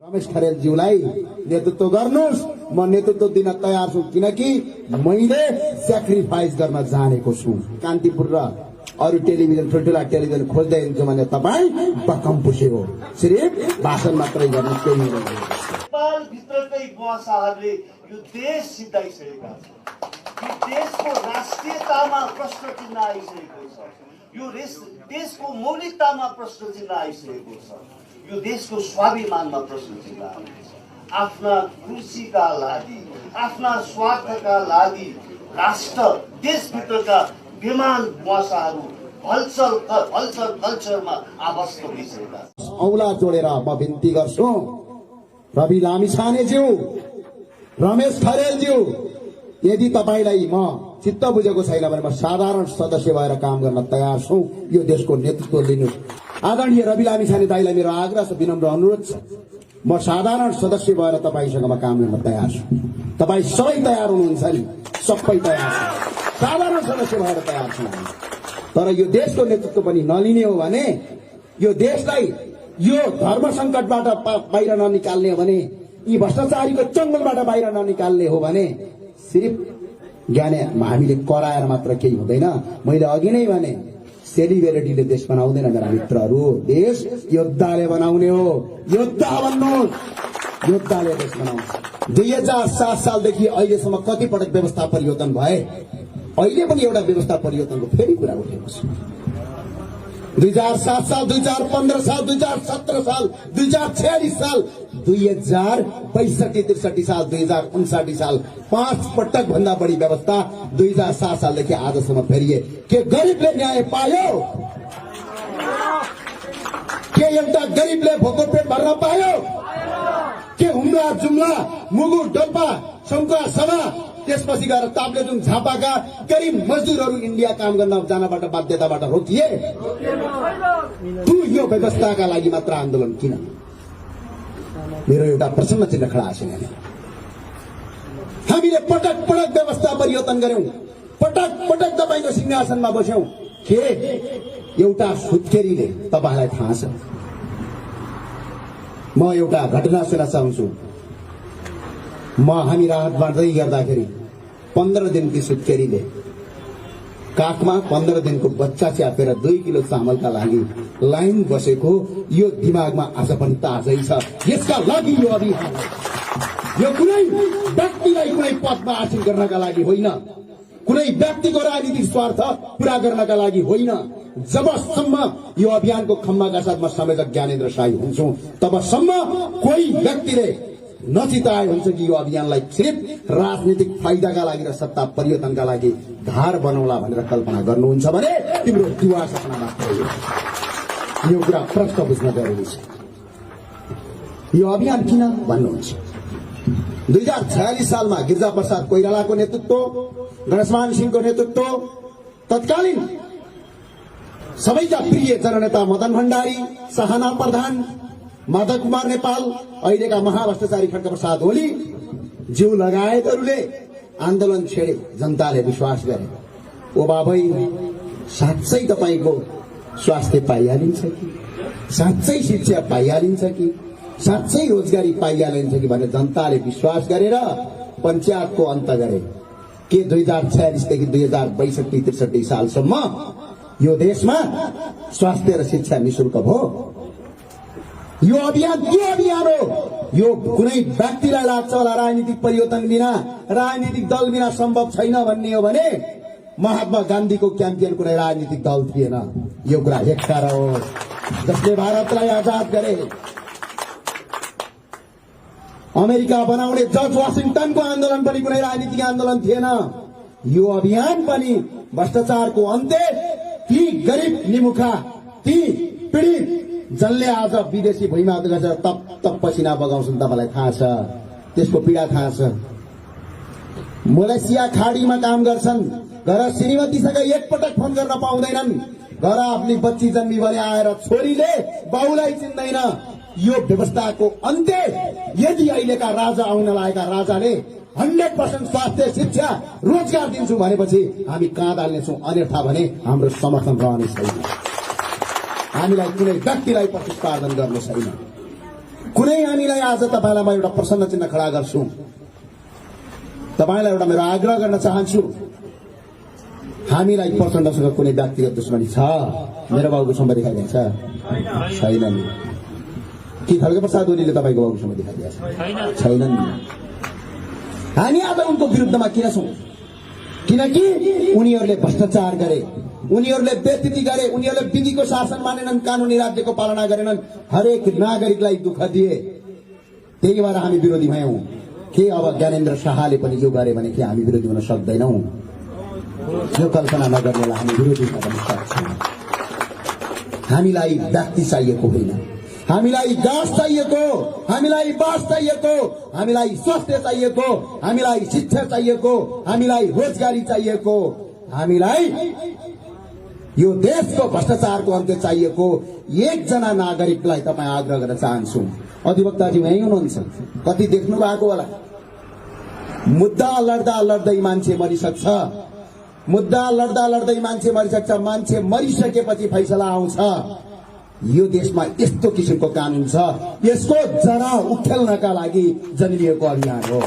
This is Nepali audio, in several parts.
रमेश खरेल ज्यूलाई नेतृत्व गर्नुस्, म नेतृत्व दिन तयार छु किनकि मैले सेक्रिफाइस गर्न जानेको छु। कान्तिपुर र अरु टेलिभिजन ठुल्ठुला टेलिभिजन खोज्दै हुन्छु भने तपाईँ बकम पुसे हो, सिर्फ भाषण मात्रै गर्न केही हुँदैन। नेपाल भित्रकै बुवासाहरूले यो देश सिद्धाइसकेका छन्। यो देशको राष्ट्रियतामा प्रश्न चिन्ह आइसकेको छ। यो देशको मौलिकतामा प्रश्न चिन्ह आइसकेको छ। यो देशको स्वाभिमानमा प्रश्न चिन्ह आएको छ। आफ्ना खुसीका लागि, आफ्ना स्वार्थका लागि राष्ट्र देशभित्रका बेमान बुवासाहरू हलचल कल्चरमा आबद्ध भइसकेका छन्। औला जोडेर म बिन्ती गर्छु, रवि लामिछानेज्यू, रमेश खरेलज्यू, यदि तपाईलाई म चित्त बुझेको छैन भने म साधारण सदस्य भएर काम गर्न तयार छु। यो देशको नेतृत्व लिनु। आदरणीय रवि लामिछाने दाइलाई मेरो आग्रह छ, विनम्र अनुरोध छ, म साधारण सदस्य भएर तपाईसँग म काम गर्न तयार छु। तपाईँ सबै तयार हुनुहुन्छ नि? सबै तयार छ, साधारण सदस्य भएर तयार छु। तर यो देशको नेतृत्व पनि नलिने हो भने, यो देशलाई यो धर्म संकटबाट बाहिर ननिकाल्ने हो भने, यी भ्रष्टाचारीको चङ्गलबाट बाहिर ननिकाल्ने हो भने सिर्फ ज्ञाने हामीले कराएर मात्र केही हुँदैन। मैले अघि नै भने सेलिब्रिटीले देश बनाउँदैन मेरा मित्रहरू, देश योद्धाले बनाउने हो। योद्धा भन्नुहोस्, योद्धाले देश बनाउँछ। 2007 सालदेखि अहिलेसम्म कति पटक व्यवस्था परिवर्तन भए, अहिले पनि एउटा व्यवस्था परिवर्तनको फेरि कुरा उठेको छ। 2007 साल, 2015 साल, 2017 साल, 2046 साल, 2062-63 साल, 2059 साल, 5 पटक भन्दा बढी व्यवस्था 2007 सालदेखि आजसम्म फेरिए। के गरीबले न्याय पायो? के एउटा गरीबले भोको पेट भर्न पायो? के हुम्ला जुम्ला मुगु डोल्पा शङ्का सभा त्यसपछि गएर ताप्लेजुङ झापाका गरीब मजदुरहरू इन्डिया काम गर्न जानबाट बाध्यताबाट रोकिए? यो व्यवस्थाका लागि मात्र आन्दोलन किन? मेरो एउटा प्रश्न चिन्ह खडा छ। हामीले पटक पटक व्यवस्था परिवर्तन गर्यौं, पटक पटक तपाईको सिंहासनमा बस्यौं। के एउटा सुत्केरीले, तपाईलाई थाहा छ, म एउटा घटना सुनाउन चाहन्छु। हामी राहत बाँड्दै गर्दाखेरि 15 दिनकी सुत्केरीले काखमा 15 दिनको बच्चा च्यापेर 2 किलो चामलका लागि लाइन बसेको यो दिमागमा आज पनि ताजै छ। यसका लागि यो अभियान, यो कुनै व्यक्तिलाई कुनै पदमा हासिल गर्नका लागि होइन, कुनै व्यक्तिको राजनीतिक स्वार्थ पूरा गर्नका लागि होइन। जबसम्म यो अभियानको खम्बाका साथमा संयोजक ज्ञानेन्द्र शाही हुन्छु, तबसम्म कोही व्यक्तिले नचिताए हुन्छ कि यो अभियानलाई सिर्फ राजनीतिक फाइदाका लागि र सत्ता परिवर्तनका लागि धार बनाउला भनेर कल्पना गर्नुहुन्छ भने तिम्रो दिवा सपना मात्र हो। यो कुरा प्रश्न बुझ्न जरुरी छ। यो अभियान किन भन्नुहुन्छ? 2046 सालमा गिरिजा प्रसाद कोइरालाको नेतृत्व, गणेशमान सिंहको नेतृत्व, तत्कालीन सबैका प्रिय जननेता मदन भण्डारी, सहाना प्रधान, माधव कुमार नेपाल, अहिलेका महाभ्रष्टाचारी खड्ग प्रसाद ओली ज्यू लगायतहरूले आन्दोलन छेडे। जनताले विश्वास गरे, ओ बाबै साँच्चै तपाईको स्वास्थ्य पाइहालिन्छ कि, साँच्चै शिक्षा पाइहालिन्छ कि, साँच्चै रोजगारी पाइहालिन्छ कि भनेर जनताले विश्वास गरेर पञ्चायतको अन्त गरे। के 2046 देखि 2062-63 सालसम्म यो देशमा स्वास्थ्य र शिक्षा निशुल्क भयो? यो अभियान के अभियान हो? यो कुनै व्यक्तिलाई लाग्छ होला राजनीतिक परिवर्तन बिना, राजनीतिक दल बिना सम्भव छैन भन्ने हो भने महात्मा गान्धीको क्याम्पियन कुनै राजनीतिक दल थिएन। यो कुरा हेक्कार हो जसले भारतलाई आजाद गरे। अमेरिका बनाउने जर्ज वाशिङटनको आन्दोलन पनि कुनै राजनीतिक आन्दोलन थिएन। यो अभियान पनि भ्रष्टाचारको अन्त्य, ती गरिब निमुखा, ती पीडित जसले आज विदेशी भूमिमा गएर तप तप पसिना बगाउँछन्, तपाईलाई थाहा छ, त्यसको पीडा थाहा छ। मलेसिया खाडीमा काम गर्छन्, घर श्रीमतीसँग एकपटक फोन गर्न पाउँदैनन्, घर आफ्नी बच्ची जन्मी भने आएर छोरीले बाउलाई चिन्दैन। यो व्यवस्थाको अन्त्य यदि अहिलेका राजा आउन लागेका राजाले 100% स्वास्थ्य, शिक्षा, रोजगार दिन्छु भनेपछि हामी काँध हाल्नेछौँ, अन्यथा भने हाम्रो समर्थन रहने छैन। हामीलाई कुनै व्यक्तिलाई प्रतिस्पर्धा गर्न छैन। कुनै हामीलाई आज तपाईलाई म एउटा प्रश्न चिन्ह खडा गर्छु, तपाईलाई एउटा मेरो आग्रह गर्न चाहन्छु। हामीलाई प्रचण्डसँग कुनै व्यक्तिगत दुश्मनी छ? मेरो बाबुको सम्बन्ध देखाइदिन्छ छैनन्। कि खड्ग प्रसाद ओलीले तपाईँको बाबुको सम्बन्ध देखाइदिएछ छैनन्। हामी आज उनको विरुद्धमा किन छौँ? किनकि उनीहरूले भ्रष्टाचार गरे, उनीहरूले बेइज्जती गरे, उनीहरूले विधिको शासन मानेनन्, कानुनी राज्यको पालना गरेनन्, हरेक नागरिकलाई दुःख दिए। त्यही भएर हामी विरोधी भयौं। के अब ज्ञानेन्द्र शाहले पनि यो गरे भने के हामी विरोधी हुन सक्दैनौं? यो कल्पना नगर्नेलाई हामी विरोधी गर्न सक्छौं। हामीलाई व्यक्ति चाहिएको होइन, हामीलाई गाँस चाहिएको, हामीलाई बास चाहिएको, हामीलाई स्वास्थ्य चाहिएको, हामीलाई शिक्षा चाहिएको, हामीलाई रोजगारी चाहिएको, हामीलाई यो देशको भ्रष्टाचारको अन्त्य चाहिएको एकजना नागरिकलाई तपाईँ आग्रह गर्न चाहन्छु। अधिवक्ताजी यहीँ हुनुहुन्छ, कति देख्नु भएको होला। मुद्दा लड्दा लड्दै मान्छे मरिसक्छ, मुद्दा लड्दा लड्दै मान्छे मरिसक्छ, मान्छे मरिसकेपछि फैसला आउँछ। यो देशमा यस्तो किसिमको कानून छ, यसको जरा उखेल्नका लागि जन्मिएको अभियान हो।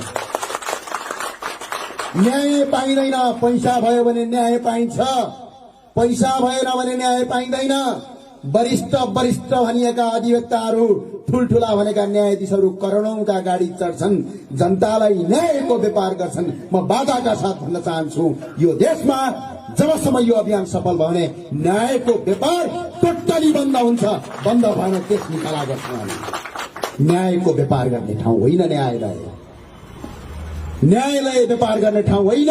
न्याय पाइँदैन, पैसा भयो भने न्याय पाइन्छ, पैसा भएन भने न्याय पाइँदैन। वरिष्ठ वरिष्ठ भनिएका अधिवक्ताहरू, ठुल्ठुला भनेका न्यायाधीशहरू करोडौंका गाडी चढ्छन्, जनतालाई न्यायको व्यापार गर्छन्। म बाधाका साथ भन्न चाहन्छु, यो देशमा जबसम्म यो अभियान सफल भयो भने न्यायको व्यापार टोटली बन्द हुन्छ। बन्द भएन देश निकाला गर्छौँ हामी। न्यायको व्यापार गर्ने ठाउँ होइन न्यायालय, न्यायालय व्यापार गर्ने ठाउँ होइन,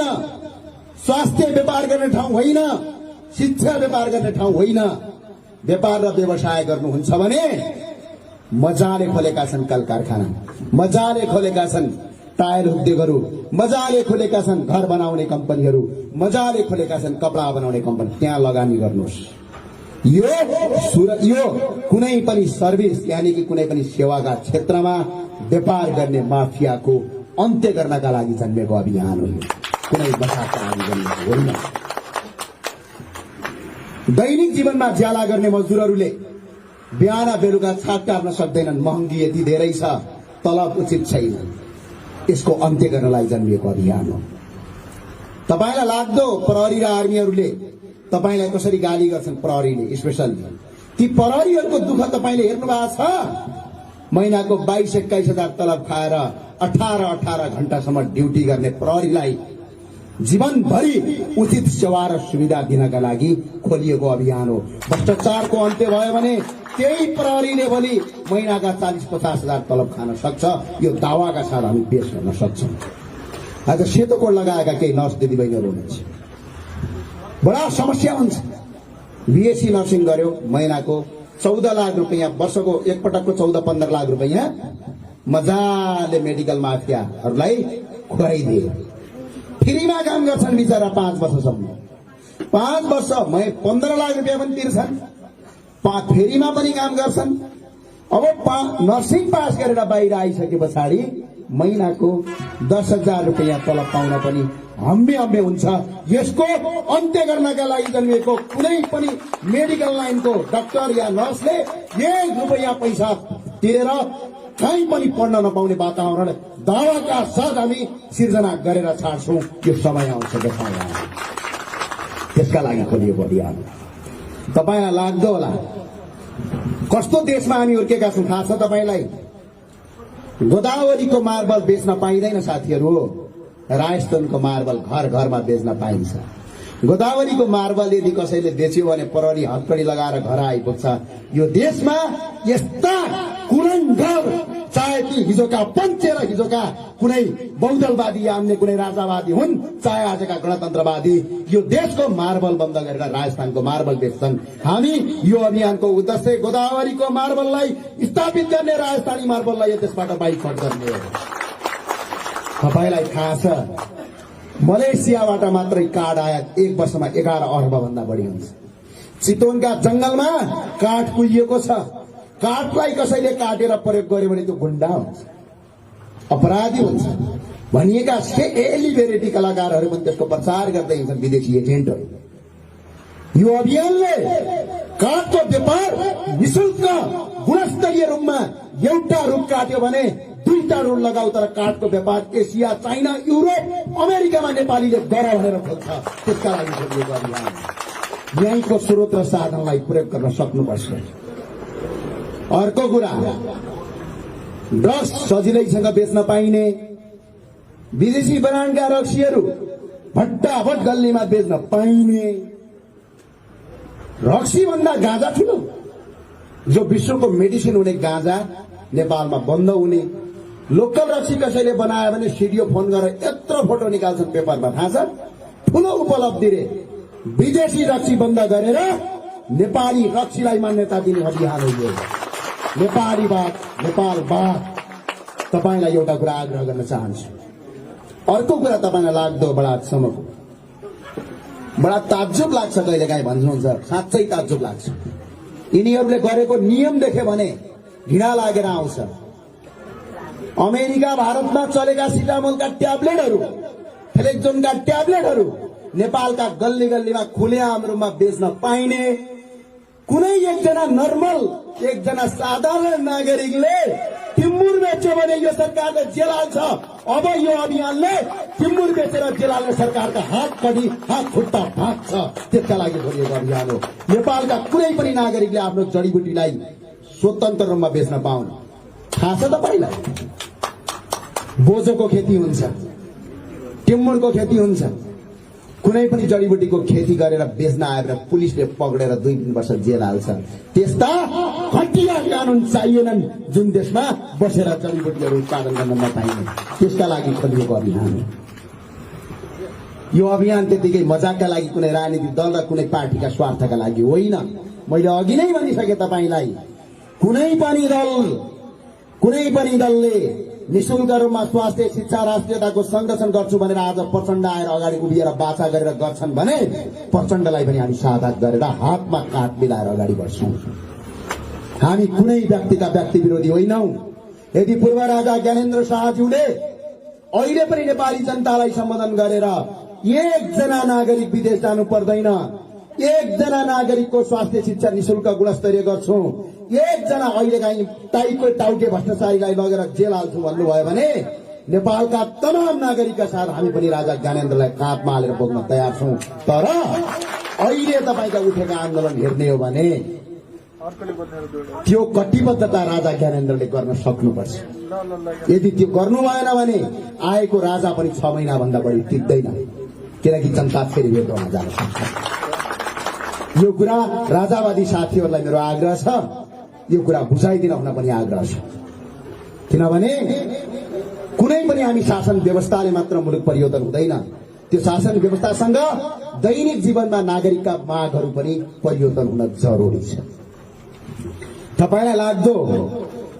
स्वास्थ्य व्यापार गर्ने ठाउँ होइन, शिक्षा व्यापार गर्ने ठाउँ होइन। व्यापार र व्यवसाय गर्नुहुन्छ भने मजाले खोलेका छन् कल कारखाना, मजाले खोलेका छन् टायर उद्योगहरू, मजाले खोलेका छन् घर बनाउने कम्पनीहरू, मजाले खोलेका छन् कपडा बनाउने कम्पनी, त्यहाँ लगानी गर्नुहोस्। यो कुनै पनि सर्भिस यानी कि कुनै पनि सेवाका क्षेत्रमा व्यापार गर्ने माफियाको अन्त्य गर्नका लागि जन्मेको अभियान हो, कुनै बसाका लागि जन्मेको होइन। दैनिक जीवनमा ज्याला गर्ने मजदुरहरूले बिहान बेलुका छाट टार्न सक्दैनन्, महँगी यति धेरै छ, तलब उचित छैन। यसको अन्त्य गर्नलाई जन्मिएको अभियान हो। तपाईलाई लाग्दो प्रहरी र आर्मीहरूले तपाईलाई कसरी गाली गर्छन्? प्रहरीले स्पेशली ती प्रहरीहरूको दुःख तपाईले हेर्नु भएको छ? महिनाको 22-21 हजार तलब खाएर 18 घण्टासम्म ड्युटी गर्ने प्रहरीलाई जीवनभरि उचित सेवा र सुविधा दिनका लागि खोलिएको अभियान हो। भ्रष्टाचारको अन्त्य भयो भने त्यही प्रहरीले भोलि महिनाका 40-50 हजार तलब खान सक्छ। यो दावाका साथ हामी पेश गर्न सक्छौँ। आज सेतो कोड लगाएका केही नर्स दिदीबहिनीहरू हुनुहुन्छ, बडा समस्या हुन्छ। बीएससी नर्सिङ गर्यो, महिनाको 14 लाख रुपियाँ, वर्षको एकपटकको 14-15 लाख रुपियाँ मजाले मेडिकल माफियाहरूलाई खुवाइदिए। फ्रीमा काम गर्छन् बिचरा 5 वर्षसम्म, 5 वर्ष 15 लाख रुपियाँ पनि तिर्छन्, फेरीमा पनि काम गर्छन्। अब नर्सिङ पास गरेर बाहिर आइसके पछाडि महिनाको 10,000 रुपियाँ तलब पाउन पनि हम्बे हुन्छ। यसको अन्त्य गर्नका लागि जन्मिएको कुनै पनि मेडिकल लाइनको डाक्टर या नर्सले 1 रुपियाँ पैसा तिरेर कहीँ पनि पढ्न नपाउने वातावरण दावाका साथ हामी सिर्जना गरेर छाड्छौँ। यो समय आउँछ देखाउन, त्यसका लागि खोलिएको अभियान। तपाईलाई लाग्दो होला कस्तो देशमा हामी हुर्केका छौँ थाहा छ तपाईलाई? गोदावरीको मार्बल बेच्न पाइँदैन साथीहरू, राजस्थानको मार्बल घर घरमा बेच्न पाइन्छ। गोदावरीको मार्बल यदि कसैले बेच्यो भने प्रहरी हत्कडी लगाएर घर आइपुग्छ। यो देशमा यस्ता कुलङ्गर, चाहे ती हिजोका पञ्चे र हिजोका कुनै बहुदलवादी या अन्य कुनै राजावादी हुन्, चाहे आजका गणतन्त्रवादी, यो देशको मार्बल बन्द गरेर राजस्थानको मार्बल बेच्छन्। हामी यो अभियानको उद्देश्य गोदावरीको मार्बललाई स्थापित गर्ने, राजस्थानी मार्बललाई त्यसबाट बाइकआउट गर्ने हो। तपाईलाई थाहा छ मलेसियाबाट मात्रै काठ आयात 1 वर्षमा 11 अर्ब भन्दा बढी हुन्छ। चितवनका जंगलमा काठ कुहिएको छ। काठलाई कसैले काटेर प्रयोग गर्यो भने त्यो गुण्डा हुन्छ, अपराधी हुन्छ। भनिएका सेलिब्रिटी कलाकारहरू पनि त्यसको प्रचार गर्दै हिँड्छन्, विदेशी एजेन्टहरू। यो अभियानले काठको व्यापार निशुल्क गुणस्तरीय रूपमा एउटा रुख काट्यो भने 2टा रुख लगाऊ, तर काठको व्यापार एसिया, चाइना, युरोप, अमेरिकामा नेपालीले गर भनेर खोज्छ। त्यसका लागि खोलिएको अभियान यहीँको स्रोत र साधनलाई प्रयोग गर्न सक्नुपर्छ। अर्को कुरा, ड्रग्स सजिलैसँग बेच्न पाइने, विदेशी ब्रान्डका रक्सीहरू भट्टाभट गल्लीमा बेच्न पाइने, रक्सी भन्दा गाँजा ठुलो, जो विश्वको मेडिसिन हुने गाँजा नेपालमा बन्द हुने। लोकल रक्सी कसैले बनायो भने सिडियो फोन गरेर यत्रो फोटो निकाल्छन् पेपरमा, थाहा छ। ठुलो उपलब्धि रे विदेशी रक्सी बन्द गरेर नेपाली रक्सीलाई मान्यता दिने अभियान हो यो। नेपालीवाद, नेपालवाद। तपाईलाई एउटा कुरा आग्रह गर्न चाहन्छु। अर्को कुरा तपाईलाई लाग्दो बडा ताज्जुब लाग्छ, कहिलेकाहीँ भन्नुहुन्छ, साँच्चै ताज्जुब लाग्छ। यिनीहरूले गरेको नियम देखे भने घृणा लागेर आउँछ। अमेरिका भारतमा चलेका सिटामोलका ट्याब्लेटहरू, फ्लेक्जोनका ट्याब्लेटहरू नेपालका गल्ली गल्लीमा खुलेआम रूपमा बेच्न पाइने। कुनै एकजना नर्मल, एकजना साधारण नागरिकले टिम्बुर बेच्यो भने यो सरकारले जेल हाल्छ। अब यो अभियानले टिम्बुर बेचेर जेल हाल्ने सरकारका हात खुट्टा भाग्छ। त्यसका लागि खोलिएको अभियान हो। नेपालका कुनै पनि नागरिकले आफ्नो जडीबुटीलाई स्वतन्त्र रूपमा बेच्न पाउन्। थाहा छ तपाईँलाई? बोजोको खेती हुन्छ, टिम्बुरको खेती हुन्छ। कुनै पनि जडीबुटीको खेती गरेर बेच्न आएर पुलिसले पक्रेर 2-3 वर्ष जेल हाल्छ। त्यस्ता घटिया कानून चाहिएनन् जुन देशमा बसेर जडीबुटीहरू उत्पादन गर्न नपाइने। त्यसका लागि खोलिएको अभियान हो यो अभियान। त्यतिकै मजाकका लागि कुनै राजनीतिक दल र कुनै पार्टीका स्वार्थका लागि होइन। मैले अघि नै भनिसके तपाईँलाई, कुनै पनि दलले निशुल्क रूपमा स्वास्थ्य, शिक्षा, राष्ट्रियताको संरक्षण गर्छु भनेर आज प्रचण्ड आएर अगाडि उभिएर बाचा गरेर गर्छन् भने प्रचण्डलाई पनि हामी साथ गरेर हातमा काठ मिलाएर अगाडि बढ्छौं। हामी कुनै व्यक्तिका व्यक्ति विरोधी होइनौं। यदि पूर्व राजा ज्ञानेन्द्र शाहज्यूले अहिले पनि नेपाली जनतालाई सम्बोधन गरेर एकजना नागरिक विदेश जानु पर्दैन, एकजना नागरिकको स्वास्थ्य शिक्षा निशुल्क गुणस्तरीय गर्छु, एकजना अहिलेकाहीँ टाउके भ्रष्टाचारीलाई लगेर जेल हाल्छु भन्नुभयो भने नेपालका तमाम नागरिकका साथ हामी पनि राजा ज्ञानेन्द्रलाई काँधमा हालेर बोक्न तयार छौं। तर अहिले तपाईँका उठेका आन्दोलन हेर्ने हो भने त्यो कटिबद्धता राजा ज्ञानेन्द्रले गर्न सक्नुपर्छ। यदि त्यो गर्नु भएन भने आएको राजा पनि 6 महिना भन्दा बढी टिक्दैन, किनकि जनता फेरि भेट्न जान सक्छ। यो कुरा राजावादी साथीहरूलाई मेरो आग्रह छ, यो कुरा बुझाइदिन हुन पनि आग्रह छ। किनभने कुनै पनि हामी शासन व्यवस्थाले मात्र मुलुक परिवर्तन हुँदैन, त्यो शासन व्यवस्थासँग दैनिक जीवनमा नागरिकका मागहरू पनि परिवर्तन हुन जरुरी छ। तपाईलाई लाग्दो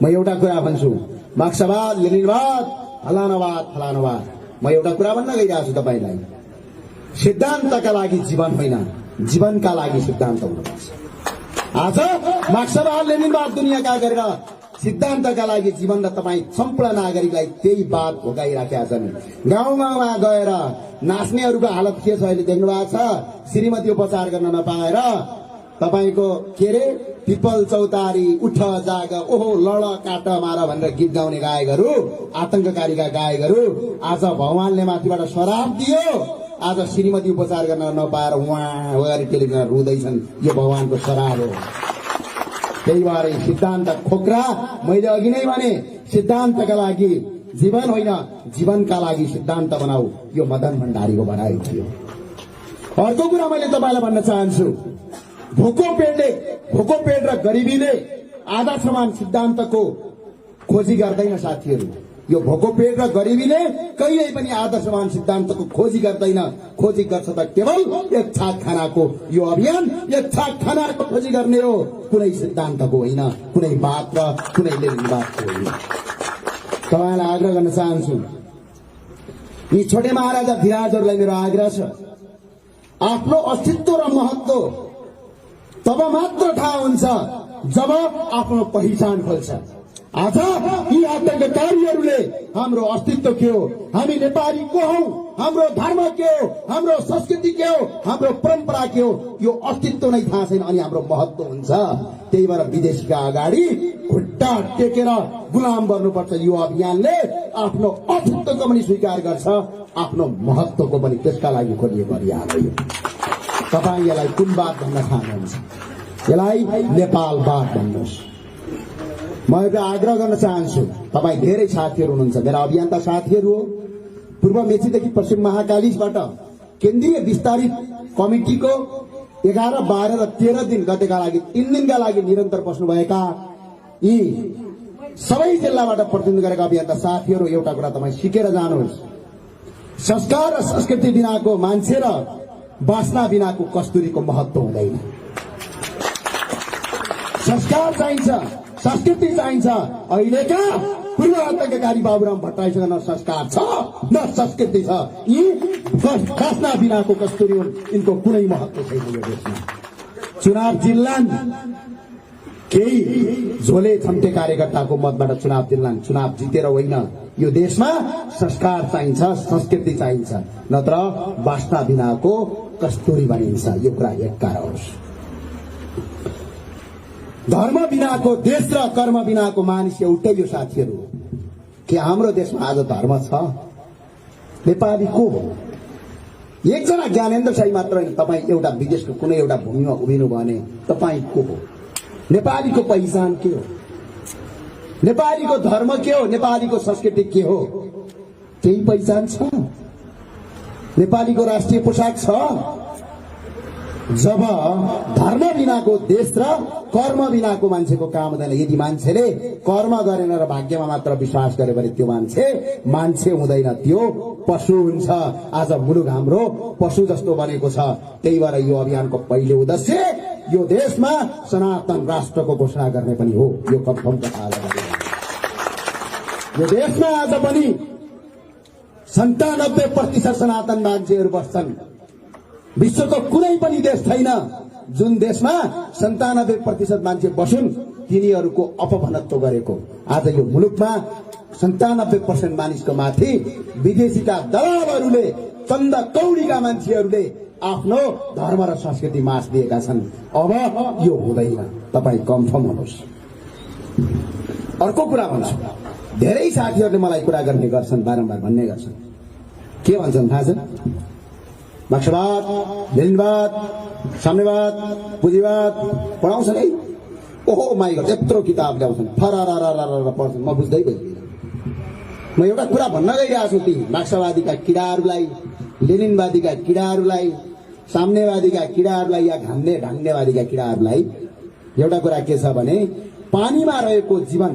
म एउटा कुरा भन्छु, मार्क्सवाद, लेनिनवाद, फलानावाद, म एउटा कुरा भन्न गइरहेको छु तपाईलाई। सिद्धान्तका लागि जीवन होइन, जीवनका लागि सिद्धान्त हुनुपर्छ। आज मार्क्सवाद, लेनिनवाद दुनियाँका गरेर सिद्धान्तका लागि जीवन र तपाईँ सम्पूर्ण नागरिकलाई त्यही बात भोगाइराखेका छन्। गाउँमा गएर नाच्नेहरूको हालत के छ अहिले देख्नु भएको छ। श्रीमती उपचार गर्न नपाएर तपाईको के रे पिपल चौतारी, उठ जाग, ओहो लड काट मार भनेर गीत गाउने गायकहरू, आतंककारीका गायकहरू आज भगवानले माथिबाट शराब दियो, आज श्रीमती उपचार गर्न नपाएर उहाँ अगाडि टेलिभिजनमा रुँदैछन्। यो भगवानको शराब हो। त्यही भएर सिद्धान्त खोक्रा। मैले अघि नै भने सिद्धान्तका लागि जीवन होइन, जीवनका लागि सिद्धान्त बनाऊ। यो मदन भण्डारीको भनाइ थियो। अर्को कुरा मैले तपाईलाई भन्न चाहन्छु, भोको पेट र गरिबीले आधा समान सिद्धान्तको खोजी गर्दैन साथीहरू। यो भोको पेट र गरिबीले कहिल्यै पनि आदर्शवान सिद्धान्तको खोजी गर्दैन। खोजी गर्छ त केवल एक छाक खानाको। यो अभियान एक छाक खानाको खोजी गर्ने हो, कुनै सिद्धान्तको होइन, कुनै बात र कुनै लेनिनवादको होइन। तपाईलाई आग्रह गर्न चाहन्छु, यी छोटे महाराजा धिराजहरूलाई मेरो आग्रह छ, आफ्नो अस्तित्व र महत्व तब मात्र थाहा हुन्छ जब आफ्नो पहिचान खोल्छ। आज यी आतंककारीहरूले हाम्रो अस्तित्व के हो, हामी नेपाली को हौ, हाम्रो धर्म के हो, हाम्रो संस्कृति के हो, हाम्रो परम्परा के हो, यो अस्तित्व नै थाहा छैन अनि हाम्रो महत्व हुन्छ। त्यही भएर विदेशीका अगाडि खुट्टा टेकेर गुलाम गर्नुपर्छ। यो अभियानले आफ्नो अस्तित्वको पनि स्वीकार गर्छ, आफ्नो महत्वको पनि त्यसका लागि खोलिएको अभियान हो। तपाईँ यसलाई कुन बात भन्न चाहनुहुन्छ? यसलाई नेपालवाद भन्नुहोस्। म एउटा आग्रह गर्न चाहन्छु, तपाईँ धेरै साथीहरू हुनुहुन्छ, मेरा अभियन्ता साथीहरू हो। पूर्व मेचीदेखि पश्चिम महाकालीबाट केन्द्रीय विस्तारित कमिटीको 11, 12 र 13 दिन गतेका लागि 3 दिनका लागि निरन्तर बस्नुभएका यी सबै जिल्लाबाट प्रतिनिधित्व गरेका अभियन्ता साथीहरू, एउटा कुरा तपाईँ सिकेर जानुहोस्। संस्कार र संस्कृति बिनाको मान्छे र वासना बिनाको कस्तुरीको महत्व हुँदैन। संस्कार चाहिन्छ, संस्कृति चाहिन्छ। अहिलेका पूर्व आतंककारी बाबुराम भट्टराईसँग न संस्कार छ न संस्कृति छ। यी वासना बिनाको कस्तुरी हुन्, यिनको कुनै महत्व छैन यो देशमा। चुनाव जिल्लान केही झोले छम्टे कार्यकर्ताको मतबाट चुनाव जिल्लान, चुनाव जितेर होइन। यो देशमा संस्कार चाहिन्छ, संस्कृति चाहिन्छ, नत्र वासना बिनाको कस्तुरी बनिन्छ। यो कुरा एककार होस्। धर्म बिनाको देश र कर्म बिनाको मानिस एउटै यो साथीहरू। के हाम्रो देशमा आज धर्म छ? नेपाली को हो? एकजना ज्ञानेन्द्र शाही मात्र होइन। तपाईँ एउटा विदेशको कुनै एउटा भूमिमा उभिनु भने तपाईँ को हो? नेपालीको पहिचान के हो? नेपालीको धर्म के हो? नेपालीको संस्कृति के हो? केही पहिचान छ? नेपालीको राष्ट्रिय पोसाक छ? जब धर्म बिनाको देश र कर्म बिनाको मान्छेको काम हुँदैन। यदि मान्छेले कर्म गरेन र भाग्यमा मात्र विश्वास गरे भने त्यो मान्छे हुँदैन, त्यो पशु हुन्छ। आज मुलुक हाम्रो पशु जस्तो बनेको छ। त्यही भएर यो अभियानको पहिलो उद्देश्य यो देशमा सनातन राष्ट्रको घोषणा गर्ने पनि हो। यो कन्फर्म कथा यो देशमा आज पनि 97% सनातन मान्छेहरू बस्छन्। विश्वको कुनै पनि देश छैन जुन देशमा 97% मान्छे बसुन् तिनीहरूको अपभनत्व गरेको। आज यो मुलुकमा 97% मानिसको माथि विदेशीका दलालहरूले, चन्द कौडीका मान्छेहरूले आफ्नो धर्म र संस्कृति मास दिएका छन्। अब यो हुँदैन। तपाईँ कन्फर्म हुनुहोस्। अर्को कुरा भन्छु, धेरै साथीहरूले मलाई कुरा गर्ने गर्छन्, बारम्बार भन्ने गर्छन्। के भन्छन् थाहा छ? मार्क्सवाद, लेनिनवाद, साम्यवाद, पुँजीवाद पढाउँछन् है। ओहो माइ गड, यत्रो किताब ल्याउँछन्, फरार पढ्छन्। म बुझ्दै गइदिनँ। म एउटा कुरा भन्न गइरहेको छु, ती मार्क्सवादीका किराहरूलाई, लेनिनवादीका किराहरूलाई, साम्यवादीका किराहरूलाई या ढाङ्नेवादीका किराहरूलाई एउटा कुरा के छ भने पानीमा रहेको जीवन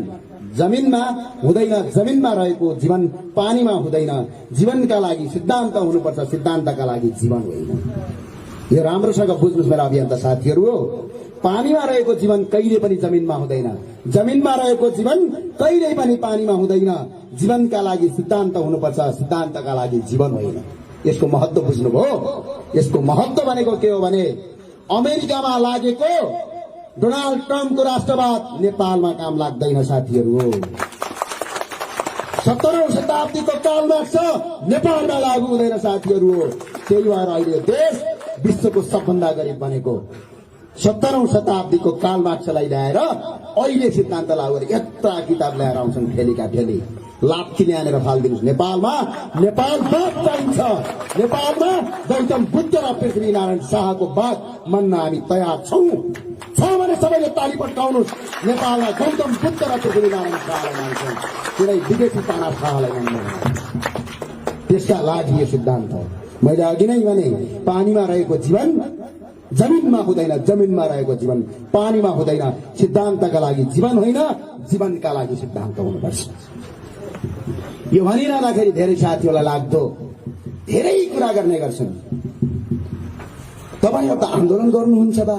जमिनमा हुँदैन, जमिनमा रहेको जीवन पानीमा हुँदैन। जीवनका लागि सिद्धान्त हुनुपर्छ, सिद्धान्तका लागि जीवन होइन। यो राम्रोसँग बुझ्नुहोस् मेरा अभियन्ता साथीहरू हो। पानीमा रहेको जीवन कहिले पनि जमिनमा हुँदैन, जमिनमा रहेको जीवन कहिले पनि पानीमा हुँदैन। जीवनका लागि सिद्धान्त हुनुपर्छ, सिद्धान्तका लागि जीवन होइन। यसको महत्व बुझ्नुभयो? यसको महत्व भनेको के हो भने अमेरिकामा लागेको डोनाल्ड ट्रम्पको राष्ट्रवाद नेपालमा काम लाग्दैन साथीहरू हो। 17औं शताब्दीको कालमार्क्स नेपालमा लागू हुँदैन साथीहरू हो। त्यही भएर अहिले देश विश्वको सबभन्दा गरिब बनेको। 17औं शताब्दीको कालमार्क्सलाई ल्याएर अहिले सिद्धान्त लागू गरे यत्रा किताब ल्याएर आउँछन् ठेलीका ठेली। लाप्ची ल्याएर फालिदिनुहोस्। नेपालमा नेपालवाद चाहिन्छ। नेपालमा गौतम बुद्ध र पृथ्वीनारायण शाहको बात मान्न हामी तयार छौं। भने सबैले ताली पड्काउनुहोस्। नेपालमा गौतम बुद्ध र पृथ्वीनारायण शाहलाई मान्छौँ, कुनै विदेशी ताना शाहलाई मान्दैन। त्यसका लागि यो सिद्धान्त हो। मैले अघि नै भने पानीमा रहेको जीवन जमिनमा हुँदैन, जमिनमा रहेको जीवन पानीमा हुँदैन। सिद्धान्तका लागि जीवन होइन, जीवनका लागि सिद्धान्त हुनुपर्छ। यो भनिरहँदाखेरि धेरै साथीहरूलाई लाग्दो धेरै कुरा गर्ने गर्छन्। तपाईँ एउटा आन्दोलन गर्नुहुन्छ बा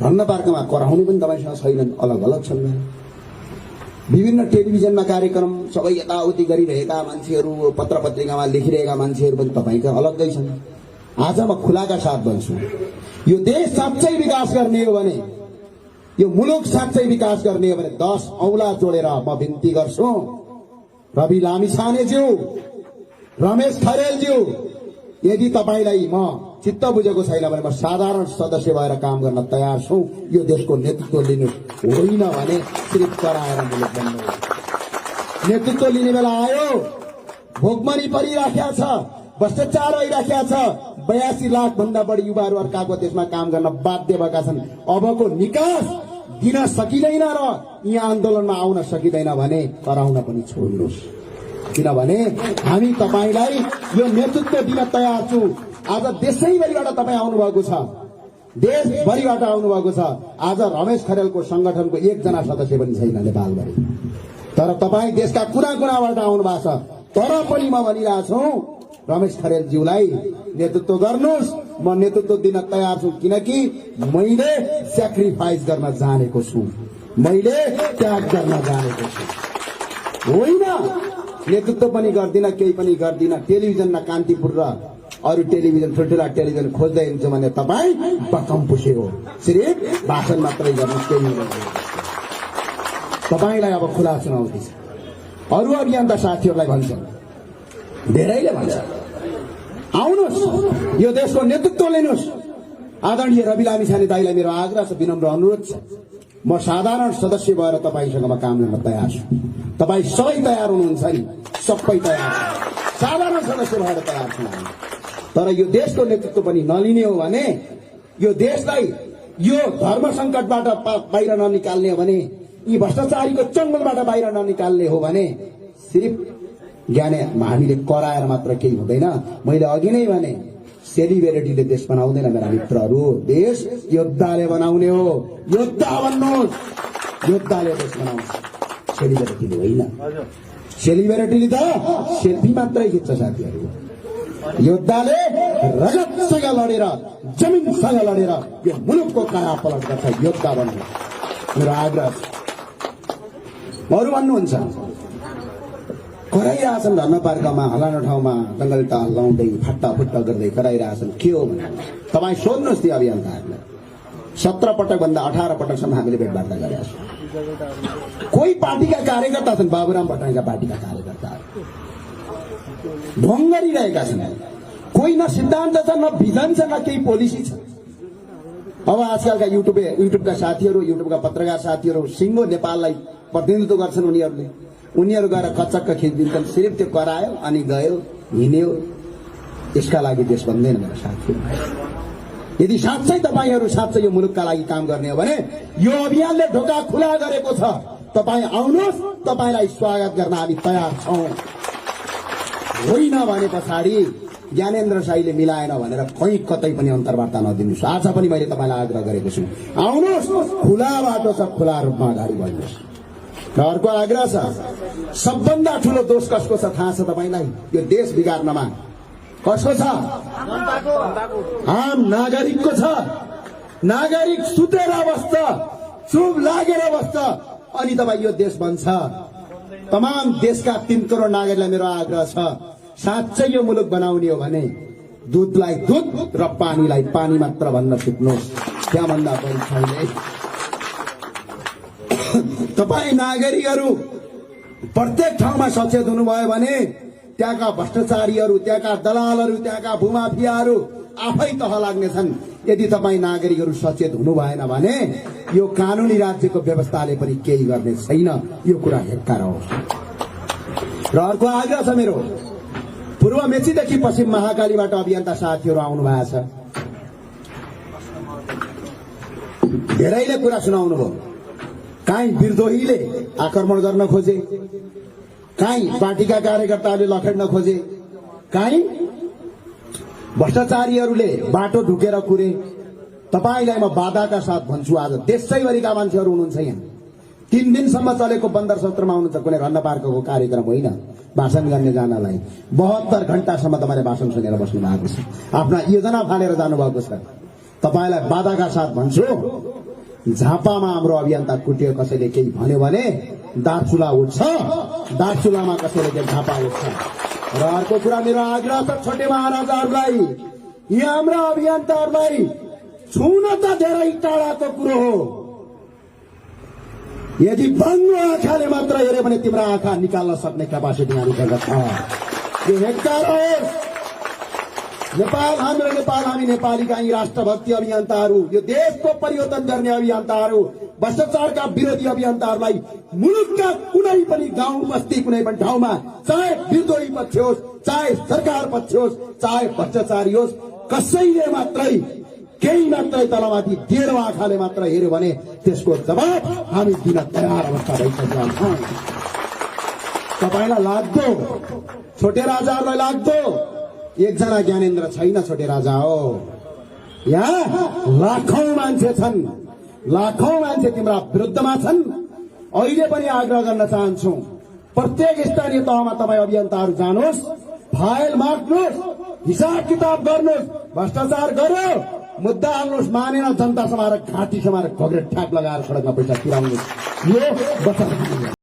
भन्न पार्कमा कराउने पनि तपाईँसँग छैनन्, अलग अलग छन्। विभिन्न टेलिभिजनमा कार्यक्रम सबै यताउति गरिरहेका मान्छेहरू, पत्र पत्रिकामा लेखिरहेका मान्छेहरू पनि तपाईँका अलग्गै छन्। आज म खुलाका साथ भन्छु, यो देश साँच्चै विकास गर्ने हो भने, यो मुलुक साँच्चै विकास गर्ने हो भने 10 औँला जोडेर म बिन्ती गर्छु। रवि लामिछानेज्यू, रमेश खरेलज्यू, यदि तपाईलाई म चित्त बुझेको छैन भने म साधारण सदस्य भएर काम गर्न तयार छु। यो देशको नेतृत्व लिनु होइन भने सिर्फ कराएर मुलुक बन्नु हो। नेतृत्व लिने बेला आयो, भोकमरी परिराखेको छ, भ्रष्टाचार भइराखेको छ, 82 लाख भन्दा बढी युवाहरू अर्काको देशमा काम गर्न बाध्य भएका छन्। अबको निकास दिन सकिँदैन र यहाँ आन्दोलनमा आउन सकिँदैन भने कराउन पनि छोड्नुहोस्, किनभने हामी तपाईलाई यो नेतृत्व दिन तयार छु। आज देशैभरिबाट तपाईँ आउनुभएको छ, देशभरिबाट आउनुभएको छ। आज रमेश खरेलको संगठनको एकजना सदस्य पनि छैन नेपालभरि, तर तपाईँ देशका कुना कुनाबाट आउनु भएको छ। तर पनि म भनिरहेको छु, रमेश खरेलज्यूलाई नेतृत्व गर्नुहोस्। म नेतृत्व दिन तयार छु, किनकि मैले सेक्रिफाइस गर्न जानेको छु, मैले त्याग गर्न जानेको छु। होइन नेतृत्व पनि गर्दिन, केही पनि गर्दिन। टेलिभिजनमा कान्तिपुर र अरू टेलिभिजन, ठुल्ठुला टेलिभिजन खोज्दै हिँड्छु भने तपाईँ बकम पुसे हो। सिर्फ भाषण मात्रै गर्नुहोस्, केही हुँदैन। तपाईँलाई अब खुला सुनाउँदैछ। अरू अभियन्ता साथीहरूलाई भन्छन्, धेरैले भन्छ, आउनुहोस् यो देशको नेतृत्व लिनुहोस्। आदरणीय रवि लामिछाने दाइलाई मेरो आग्रह छ, विनम्र अनुरोध छ, म साधारण सदस्य भएर तपाईँसँग म काम गर्न तयार छु। तपाईँ सबै तयार हुनुहुन्छ नि? सबै तयार छ, साधारण सदस्य भएर तयार छु। तर यो देशको नेतृत्व पनि नलिने हो भने, यो देशलाई यो धर्म सङ्कटबाट बाहिर ननिकाल्ने हो भने, यी भ्रष्टाचारीको चङ्गलबाट बाहिर ननिकाल्ने हो भने सिर्फ ज्ञाने हामीले कराएर मात्र केही हुँदैन। मैले अघि नै भने सेलिब्रेटीले देश बनाउँदैन मेरा मित्रहरू, देश योद्धाले बनाउने हो। योद्धा भन्नुहोस्, योद्धाले देश बनाउँछ, सेलिब्रेटीले होइन। सेलिब्रेटीले त सेल्फी मात्रै खिच्छ साथीहरू। योद्धाले रगतसँग लडेर, जमिनसँग लडेर यो मुलुकको काया पलट गर्छ। योद्धा भन्नु मेरो आग्रह। अरू भन्नुहुन्छ कराइरहेछन्, धर्म पार्कमा हलानो ठाउँमा जङ्गल टाल लाउँदै फट्टा फुट्टा गर्दै कराइरहेछन्, के हो भने तपाईँ सोध्नुहोस् ती अभियन्ताहरूलाई। 17 पटक भन्दा 18 पटकसम्म हामीले भेटवार्ता गरेका छौँ। कोही पार्टीका कार्यकर्ता छन्, बाबुराम भट्टराईका पार्टीका कार्यकर्ताहरू ढोङ गरिरहेका छन्। कोही न सिद्धान्त छ, न भिजन छ, न केही पोलिसी छ। अब आजकलका युट्युबका साथीहरू, युट्युबका पत्रकार साथीहरू सिङ्गो नेपाललाई प्रतिनिधित्व गर्छन्। उनीहरू गएर कचक्क खिचिदिन्छन्, सिर्फ त्यो करायो अनि गयो, हिँड्यो। यसका लागि देश बन्दैन मेरो साथीहरू। यदि साँच्चै तपाईँहरू साँच्चै यो मुलुकका लागि काम गर्ने हो भने यो अभियानले ढोका खुला गरेको छ। तपाईँ आउनुहोस्, तपाईँलाई स्वागत गर्न हामी तयार छौँ। होइन भने पछाडि ज्ञानेन्द्र शाहीले मिलाएन भनेर कहीँ कतै पनि अन्तर्वार्ता नदिनुहोस्। आज पनि मैले तपाईँलाई आग्रह गरेको छु, आउनुहोस्, खुला बाटो छ, खुला रूपमा अगाडि बढ्नुहोस्। र अर्को आग्रह छ, सबभन्दा ठुलो दोष कसको छ थाहा छ तपाईँलाई? यो देश बिगार्नमा कसको छ? आम नागरिकको छ। नागरिक सुतेर बस्छ, चुप लागेर बस्छ, अनि तपाईँ यो देश बन्छ। तमाम देशका 3 करोड नागरिकलाई मेरो आग्रह छ, साँच्चै यो मुलुक बनाउने हो भने दुधलाई दुध र पानीलाई पानी मात्र भन्न सिक्नुहोस्, त्यहाँभन्दा बढी छैन। तपाईँ नागरिकहरू प्रत्येक ठाउँमा सचेत हुनुभयो भने त्यहाँका भ्रष्टाचारीहरू, त्यहाँका दलालहरू, त्यहाँका भूमाफियाहरू आफै तह लाग्नेछन्। यदि तपाईँ नागरिकहरू सचेत हुनु भएन भने यो कानुनी राज्यको व्यवस्थाले पनि केही गर्ने छैन। यो कुरा हेक्कार हो। र अर्को आग्रह छ मेरो, पूर्व मेचीदेखि पश्चिम महाकालीबाट अभियन्ता साथीहरू आउनु भएको छ। धेरैले कुरा सुनाउनु भयो। काहीँ विद्रोहीले आक्रमण गर्न खोजे, काहीँ पार्टीका कार्यकर्ताहरूले लखेड्न खोजे, काहीँ भ्रष्टाचारीहरूले बाटो ढुकेर कुरे। तपाईँलाई म बाधाका साथ भन्छु, आज देशैभरिका मान्छेहरू हुनुहुन्छ यहाँ। 3 दिनसम्म चलेको बन्दर सत्रमा आउनुहुन्छ, कुनै रन्न पार्कको कार्यक्रम होइन, भाषण गर्ने जानलाई 72 घण्टासम्म तपाईँले भाषण सुनेर बस्नु भएको छ, आफ्ना योजना फालेर जानुभएको छ। तपाईँलाई बाधाका साथ भन्छु, झापामा हाम्रो अभियन्ता कुटियो, कसैले केही भन्यो भने दार्चुला उठ्छ, दार्चुलामा कसैले केही झापा उठ्छ। र अर्को कुरा मेरो आग्रह छ छोटे महाराजाहरूलाई, यी हाम्रा अभियन्ताहरूलाई छुन त धेरै टाढाको कुरो हो, यदि बङ्गो आँखाले मात्र हेऱ्यो भने तिम्रो आँखा निकाल्न सक्ने क्यापासिटी हामीसँग छ। यो हेक्कार होस् नेपाल हाम्रो नेपाल हामी नेपालीका यी राष्ट्रभक्ति अभियन्ताहरू, यो देशको परिवर्तन गर्ने अभियन्ताहरू, भ्रष्टाचारका विरोधी अभियन्ताहरूलाई मुलुकका कुनै पनि गाउँ बस्ती कुनै पनि ठाउँमा चाहे विद्रोही पक्ष होस्, चाहे सरकार पक्ष होस्, चाहे भ्रष्टाचारी होस्, कसैले मात्रै केही मात्रै तलमाथि डेढो आँखाले मात्र हेऱ्यो भने त्यसको जवाब हामी दिन तयार अवस्था भइसकेका छौँ। तपाईँलाई लाग्दो छोटे राजाहरूलाई लाग्दो एकजना ज्ञानेन्द्र छैन छोटे राजा हो। यहाँ लाखौं मान्छे छन्, लाखौं मान्छे तिम्रा विरुद्धमा छन्। अहिले पनि आग्रह गर्न चाहन्छु, प्रत्येक स्थानीय तहमा तपाईँ अभियन्ताहरू जानुहोस्, फाइल माग्नुहोस्, हिसाब किताब गर्नुहोस्, भ्रष्टाचार गर्यो मुद्दा हाल्नुहोस्, मानेन जनता समाएर घाँटी समाएर घग्रे ठ्याक लगाएर सडकमा पैसा तिराउनुहोस्। यो बचाउनु